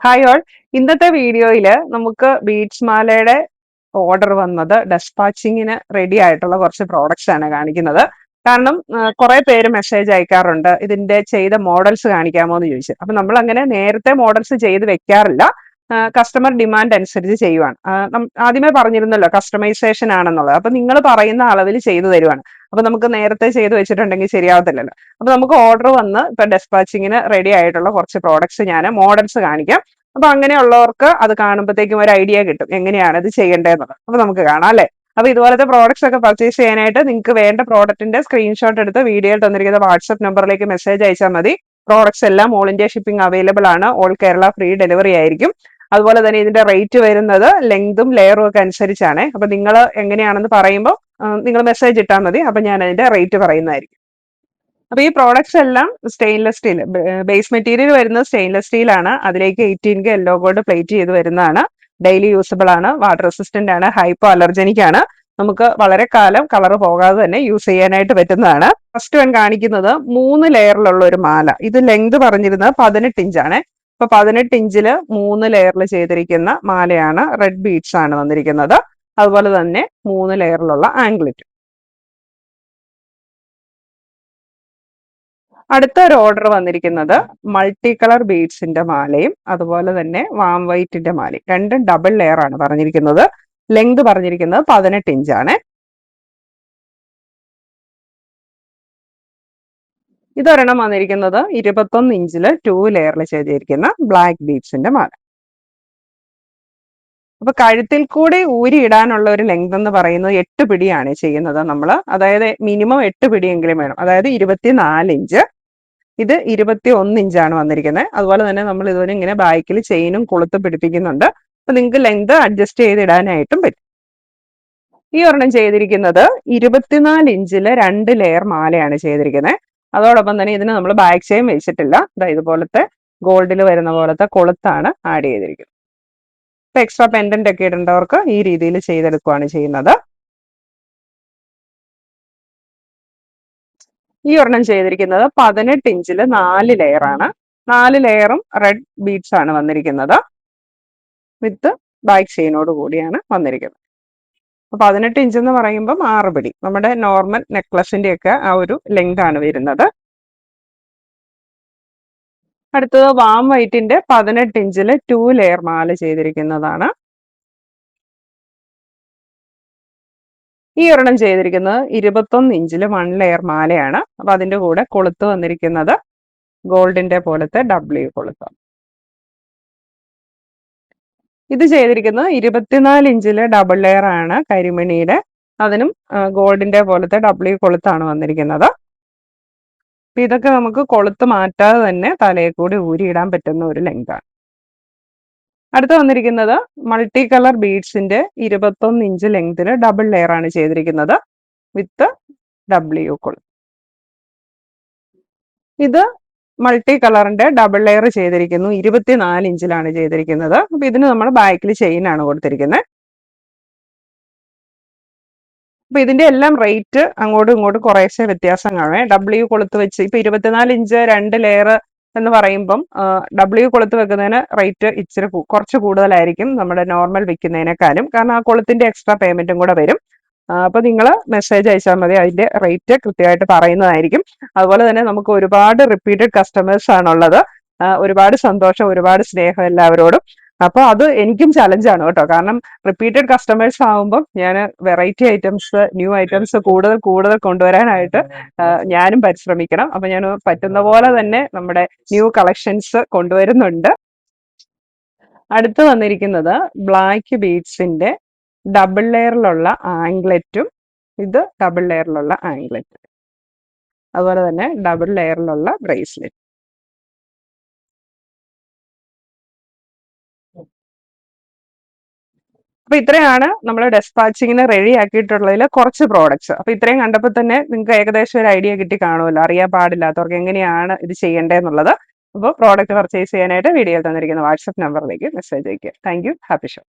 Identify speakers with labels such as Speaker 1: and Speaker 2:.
Speaker 1: Hi all. ഇന്നത്തെ വീഡിയോയിൽ നമുക്ക് ബീഡ്സ് മാലയുടെ ഓർഡർ വന്നത് ഡെസ്പാച്ചിങ്ങിന് റെഡി ആയിട്ടുള്ള കുറച്ച് പ്രോഡക്ട്സ് ആണ് കാണിക്കുന്നത്. കാരണം കുറെ പേര് മെസ്സേജ് അയക്കാറുണ്ട് ഇതിന്റെ ചെയ്ത മോഡൽസ് കാണിക്കാമോ എന്ന് ചോദിച്ചു. അപ്പൊ നമ്മൾ അങ്ങനെ നേരത്തെ മോഡൽസ് ചെയ്ത് വെക്കാറില്ല. കസ്റ്റമർ ഡിമാൻഡ് അനുസരിച്ച് ചെയ്യുവാണ്. ആദ്യമേ പറഞ്ഞിരുന്നല്ലോ കസ്റ്റമൈസേഷൻ ആണെന്നുള്ളത്. അപ്പൊ നിങ്ങൾ പറയുന്ന അളവിൽ ചെയ്തു തരുവാണ്. അപ്പൊ നമുക്ക് നേരത്തെ ചെയ്ത് വെച്ചിട്ടുണ്ടെങ്കിൽ ശരിയാവത്തില്ലല്ലോ. അപ്പൊ നമുക്ക് ഓർഡർ വന്ന് ഇപ്പൊ ഡെസ്പാച്ചിങ്ങിന് റെഡി ആയിട്ടുള്ള കുറച്ച് പ്രോഡക്ട്സ് ഞാൻ മോഡൽസ് കാണിക്കാം. അപ്പൊ അങ്ങനെയുള്ളവർക്ക് അത് കാണുമ്പോഴത്തേക്കും ഒരു ഐഡിയ കിട്ടും എങ്ങനെയാണ് ഇത് ചെയ്യേണ്ടതെന്നുള്ളത്. അപ്പൊ നമുക്ക് കാണാം അല്ലെ. അപ്പൊ ഇതുപോലത്തെ പ്രോഡക്ട്സ് ഒക്കെ പർച്ചേസ് ചെയ്യാനായിട്ട് നിങ്ങൾക്ക് വേണ്ട പ്രോഡക്റ്റിന്റെ സ്ക്രീൻഷോട്ട് എടുത്ത് വീഡിയോയിൽ തന്നിരിക്കുന്ന വാട്സ്ആപ്പ് നമ്പറിലേക്ക് മെസ്സേജ് അയച്ചാൽ മതി. പ്രോഡക്ട്സ് എല്ലാം ഓൾ ഇന്ത്യ ഷിപ്പിംഗ് അവൈലബിൾ ആണ്. ഓൾ കേരള ഫ്രീ ഡെലിവറി ആയിരിക്കും. അതുപോലെ തന്നെ ഇതിന്റെ റേറ്റ് വരുന്നത് ലെങ്തും ലെയറും ഒക്കെ അനുസരിച്ചാണ്. അപ്പൊ നിങ്ങൾ എങ്ങനെയാണെന്ന് പറയുമ്പോൾ നിങ്ങൾ മെസ്സേജ് ഇട്ടാൽ മതി. അപ്പൊ ഞാൻ അതിന്റെ റേറ്റ് പറയുന്നതായിരിക്കും. അപ്പൊ ഈ പ്രോഡക്ട്സ് എല്ലാം സ്റ്റെയിൻലെസ് സ്റ്റീൽ ബേസ് മെറ്റീരിയൽ വരുന്നത് സ്റ്റെയിൻലെസ് സ്റ്റീൽ ആണ്. അതിലേക്ക് 18K യെല്ലോ ഗോൾഡ് പ്ലേറ്റ് ചെയ്ത് വരുന്നതാണ്. ഡെയിലി യൂസബിൾ ആണ്, വാട്ടർ റെസിസ്റ്റന്റ് ആണ്, ഹൈപ്പോ അലർജനിക് ആണ്. നമുക്ക് വളരെ കാലം കളർ പോകാതെ തന്നെ യൂസ് ചെയ്യാനായിട്ട് പറ്റുന്നതാണ്. ഫസ്റ്റ് വൺ കാണിക്കുന്നത് 3 ലെയറിലുള്ള ഒരു മാല. ഇത് ലെങ്ത് പറഞ്ഞിരുന്നത് 18 ഇഞ്ചാണ്. ഇപ്പൊ 18 ഇഞ്ചില് 3 ലെയറിൽ ചെയ്തിരിക്കുന്ന മാലയാണ്. റെഡ് ബീഡ്സ് ആണ് വന്നിരിക്കുന്നത്. അതുപോലെ തന്നെ 3 ലെയറിലുള്ള ആംഗ്ലറ്റ്. അടുത്ത ഒരു ഓർഡർ വന്നിരിക്കുന്നത് മൾട്ടി കളർ ബീഡ്സിന്റെ മാലയും അതുപോലെ തന്നെ വാം വൈറ്റിന്റെ മാലയും. രണ്ടും ഡബിൾ ലെയർ ആണ് പറഞ്ഞിരിക്കുന്നത്. ലെങ്ത് പറഞ്ഞിരിക്കുന്നത് 18 ഇഞ്ചാണ്. ഇതൊരെണ്ണം വന്നിരിക്കുന്നത് 21 ഇഞ്ചില് 2 ലെയറിൽ ചെയ്തിരിക്കുന്ന ബ്ലാക്ക് ബീഡ്സിന്റെ മാല. അപ്പൊ കഴുത്തിൽ കൂടി ഊരി ഇടാനുള്ള ഒരു ലെങ്ത് എന്ന് പറയുന്നത് 8 പിടിയാണ് ചെയ്യുന്നത് നമ്മൾ. അതായത് മിനിമം 8 പിടിയെങ്കിലും വേണം. അതായത് 24 ഇഞ്ച്. ഇത് 21 ഇഞ്ചാണ് വന്നിരിക്കുന്നത്. അതുപോലെ തന്നെ നമ്മൾ ഇതുപോലെ ഇങ്ങനെ ബാക്കിൽ ചെയിനും കൊളുത്തും പിടിപ്പിക്കുന്നുണ്ട്. അപ്പൊ നിങ്ങൾക്ക് ലെങ്ത് അഡ്ജസ്റ്റ് ചെയ്ത് ഇടാനായിട്ടും പറ്റും. ഈ ഒരെണ്ണം ചെയ്തിരിക്കുന്നത് 24 ഇഞ്ചില് 2 ലെയർ മാലയാണ് ചെയ്തിരിക്കുന്നത്. അതോടൊപ്പം തന്നെ ഇതിന് നമ്മൾ ബാക്ക് ചെയിൻ വെച്ചിട്ടില്ല. ഇതുപോലത്തെ ഗോൾഡിൽ വരുന്ന പോലത്തെ കൊളുത്താണ് ആഡ് ചെയ്തിരിക്കുന്നത്. ഇപ്പൊ എക്സ്ട്രാ പെൻഡന്റ് ഒക്കെ ഇടേണ്ടവർക്ക് ഈ രീതിയിൽ ചെയ്തെടുക്കുകയാണ് ചെയ്യുന്നത്. ഈ ഒരെണ്ണം ചെയ്തിരിക്കുന്നത് 18 ഇഞ്ചില് 4 ലെയർ ആണ്. 4 ലെയറും റെഡ് ബീഡ്സ് ആണ് വന്നിരിക്കുന്നത്. വിത്ത് ബാക്ക് ചെയിനോട് കൂടിയാണ് വന്നിരിക്കുന്നത്. അപ്പൊ 18 ഇഞ്ച് എന്ന് പറയുമ്പോൾ 6 പിടി. നമ്മുടെ നോർമൽ നെക്ലസിന്റെ ഒക്കെ ആ ഒരു ലെങ്ത് ആണ് വരുന്നത്. അടുത്തത് വാം വൈറ്റിന്റെ 18 ഇഞ്ചില് 2 ലെയർ മാല ചെയ്തിരിക്കുന്നതാണ്. ഈ ഒരെണ്ണം ചെയ്തിരിക്കുന്നത് 21 ഇഞ്ചില് 1 ലെയർ മാലയാണ്. അപ്പൊ അതിന്റെ കൂടെ കൊളുത്ത് വന്നിരിക്കുന്നത് ഗോൾഡിന്റെ പോലത്തെ W കൊളുത്താണ്. ഇത് ചെയ്തിരിക്കുന്നത് 24 ഇഞ്ചിലെ ഡബിൾ ലെയർ ആണ് കരിമണിയുടെ. അതിനും ഗോൾഡിന്റെ പോലത്തെ W കൊളുത്താണ് വന്നിരിക്കുന്നത്. അപ്പൊ ഇതൊക്കെ നമുക്ക് കൊളുത്ത് മാറ്റാതെ തന്നെ തലയിൽ കൂടി ഊരിയിടാൻ പറ്റുന്ന ഒരു ലെങ്താണ്. അടുത്ത് വന്നിരിക്കുന്നത് മൾട്ടി കളർ ബീഡ്സിന്റെ 21 ഇഞ്ച് ലെങ്തില് ഡബിൾ ലെയർ ആണ് ചെയ്തിരിക്കുന്നത് വിത്ത് W കൊളുത്ത്. ഇത് മൾട്ടി കളറിന്റെ ഡബിൾ ലെയർ ചെയ്തിരിക്കുന്നു. 24 ഇഞ്ചിലാണ് ചെയ്തിരിക്കുന്നത്. അപ്പൊ ഇതിന് നമ്മൾ ബാക്കിൽ ചെയിൻ ആണ് കൊടുത്തിരിക്കുന്നത്. അപ്പൊ ഇതിന്റെ എല്ലാം റേറ്റ് അങ്ങോട്ടും ഇങ്ങോട്ടും കുറേശ്ശെ വ്യത്യാസം കാണും. W കൊളുത്ത് വെച്ച് ഇപ്പൊ 24 ഇഞ്ച് 2 ലെയർ എന്ന് പറയുമ്പം W കൊളുത്ത് വെക്കുന്നതിന് റേറ്റ് ഇച്ചിരി കുറച്ച് കൂടുതലായിരിക്കും നമ്മുടെ നോർമൽ വെക്കുന്നതിനേക്കാളും. കാരണം ആ കൊളുത്തിന്റെ എക്സ്ട്രാ പേയ്മെന്റും കൂടെ വരും. അപ്പൊ നിങ്ങൾ മെസ്സേജ് അയച്ചാൽ മതി. അതിന്റെ റേറ്റ് കൃത്യമായിട്ട് പറയുന്നതായിരിക്കും. അതുപോലെ തന്നെ നമുക്ക് ഒരുപാട് റിപ്പീറ്റഡ് കസ്റ്റമേഴ്സ് ആണുള്ളത്. ഒരുപാട് സന്തോഷം, ഒരുപാട് സ്നേഹം എല്ലാവരോടും. അപ്പൊ അത് എനിക്കും ചലഞ്ചാണ് കേട്ടോ. കാരണം റിപ്പീറ്റഡ് കസ്റ്റമേഴ്സ് ആവുമ്പോൾ ഞാൻ വെറൈറ്റി ഐറ്റംസ്, ന്യൂ ഐറ്റംസ് കൂടുതൽ കൂടുതൽ കൊണ്ടുവരാനായിട്ട് ഞാനും പരിശ്രമിക്കണം. അപ്പൊ ഞാൻ പറ്റുന്ന പോലെ തന്നെ നമ്മുടെ ന്യൂ കളക്ഷൻസ് കൊണ്ടുവരുന്നുണ്ട്. അടുത്ത് വന്നിരിക്കുന്നത് ബ്ലാക്ക് ബീഡ്സിന്റെ ഡബിൾ ലെയറിലുള്ള ആംഗ്ലറ്റും. ഇത് ഡബിൾ ലെയറിലുള്ള ആംഗ്ലറ്റ്. അതുപോലെ തന്നെ ഡബിൾ ലെയറിലുള്ള ബ്രേസ്ലെറ്റ്. അപ്പൊ ഇത്രയാണ് നമ്മൾ ഡെസ്പാച്ചിങ്ങിന് റെഡി ആക്കിയിട്ടുള്ളതിൽ കുറച്ച് പ്രോഡക്ട്സ്. അപ്പൊ ഇത്രയും കണ്ടപ്പോൾ തന്നെ നിങ്ങൾക്ക് ഏകദേശം ഒരു ഐഡിയ കിട്ടി കാണുമല്ലോ. അറിയാൻ പാടില്ലാത്തവർക്ക് എങ്ങനെയാണ് ഇത് ചെയ്യേണ്ടതെന്നുള്ളത്. അപ്പോൾ പ്രോഡക്റ്റ് പർച്ചേസ് ചെയ്യാനായിട്ട് വീഡിയോയിൽ തന്നിരിക്കുന്ന വാട്സ്ആപ്പ് നമ്പറിലേക്ക് മെസ്സേജ് അയക്കുക. Thank you. Happy show.